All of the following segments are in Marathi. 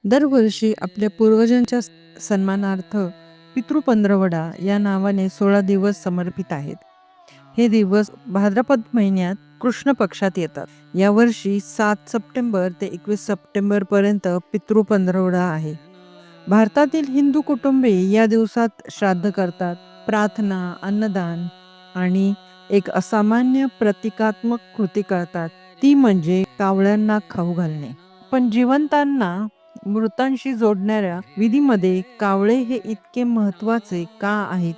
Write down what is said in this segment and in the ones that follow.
दरवर्षी आपल्या पूर्वजांच्या सन्मानार्थ पितृपंधरवडा या नावाने 16 दिवस समर्पित आहेत. हे दिवस भाद्रपद महिन्यात कृष्ण पक्षात येतात. यावर्षी 7 सप्टेंबर ते 21 सप्टेंबर पर्यंत पितृपंधरवडा आहे. भारतातील हिंदू कुटुंबे या दिवसात श्राद्ध करतात, प्रार्थना, अन्नदान आणि एक असामान्य प्रतिकात्मक कृती करतात, ती म्हणजे कावळ्यांना खाऊ घालणे. पण जिवंतांना मृतांशी जोडणाऱ्या विधीमध्ये कावळे हे इतके महत्वाचे का आहेत?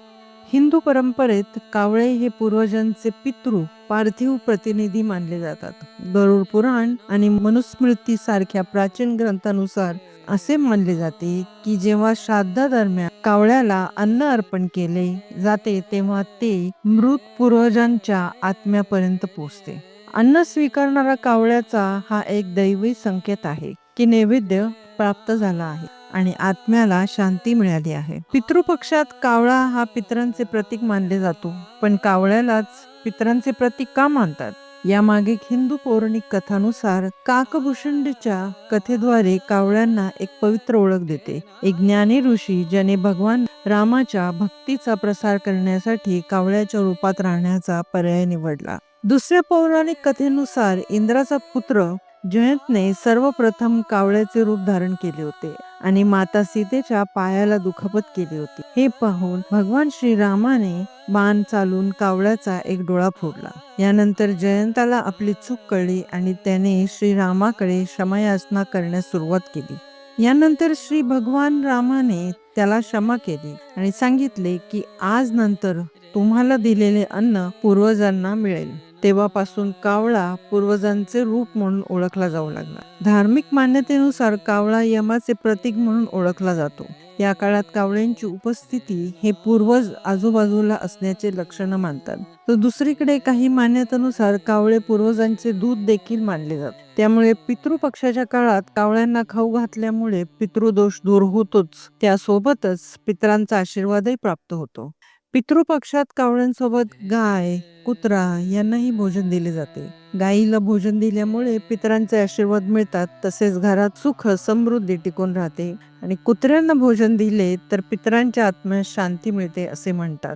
हिंदू परंपरेत कावळे हे पूर्वजांचे पितृ पार्थिव प्रतिनिधी मानले जातात. गरुड पुराण आणि मनुस्मृती सारख्या प्राचीन ग्रंथानुसार असे मानले जाते की जेव्हा श्राद्धादरम्यान कावळ्याला अन्न अर्पण केले जाते तेव्हा ते मृत पूर्वजांच्या आत्म्यापर्यंत पोहोचते. अन्न स्वीकारणारा कावळ्याचा हा एक दैवी संकेत आहे की नैवेद्य प्राप्त झाला आहे आणि आत्म्याला शांती मिळाली आहे. पितृपक्षात कावळा हा पितरांचे प्रतीक मानले जातो, पण कावळ्यालाच पितरांचे प्रतीक का मानतात? यामागे हिंदू पौराणिक कथानुसार काकभूषणच्या कथेद्वारे कावळ्यांना एक पवित्र ओळख देते. एक ज्ञानी ऋषी ज्याने भगवान रामाच्या भक्तीचा प्रसार करण्यासाठी कावळ्याच्या रूपात राहण्याचा पर्याय निवडला. दुसऱ्या पौराणिक कथेनुसार इंद्राचा पुत्र जयंतने सर्वप्रथम कावळ्याचे रूप धारण केले होते आणि माता सीतेच्या पायाला दुखापत केली होती. हे पाहून भगवान श्रीरामाने बाण चालून कावळ्याचा एक डोळा फोडला. यानंतर जयंताला आपली चूक कळली आणि त्याने श्रीरामाकडे क्षमायाचना करण्यास सुरुवात केली. यानंतर श्री भगवान रामाने त्याला क्षमा केली आणि सांगितले की आज नंतर तुम्हाला दिलेले अन्न पूर्वजांना मिळेल. तेव्हापासून कावळा पूर्वजांचे रूप म्हणून ओळखला जाऊ लागला. धार्मिक मान्यतेनुसार कावळा यमाचे प्रतीक म्हणून ओळखला जातो. या काळात कावळ्यांची उपस्थिती हे पूर्वज आजूबाजूला असण्याचे लक्षण मानतात. तर दुसरीकडे काही मान्यतेनुसार कावळे पूर्वजांचे दूध देखील मानले जातात. त्यामुळे पितृपक्षाच्या काळात कावळ्यांना खाऊ घातल्यामुळे पितृदोष दूर होतोच, त्यासोबतच पितरांचा आशीर्वादही प्राप्त होतो. पितृपक्षात कावळ्यांसोबत गाय, कुत्रा यांनाही भोजन दिले जाते. गायीला भोजन दिल्यामुळे पितरांचे आशीर्वाद मिळतात, तसेच घरात सुख समृद्धी टिकून राहते आणि कुत्र्यांना भोजन दिले तर पितरांच्या आत्म्यास शांती मिळते असे म्हणतात.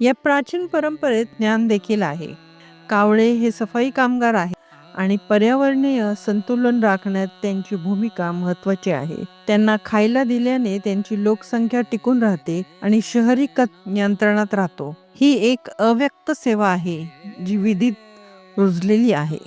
या प्राचीन परंपरेत ज्ञान देखील आहे. कावळे हे सफाई कामगार आहेत आणि पर्यावरणीय संतुलन राखण्यात त्यांची भूमिका महत्वाची आहे. त्यांना खायला दिल्याने त्यांची लोकसंख्या टिकून राहते आणि शहरीकरण नियंत्रणात राहतो. ही एक अव्यक्त सेवा आहे जी विधीत रुजलेली आहे.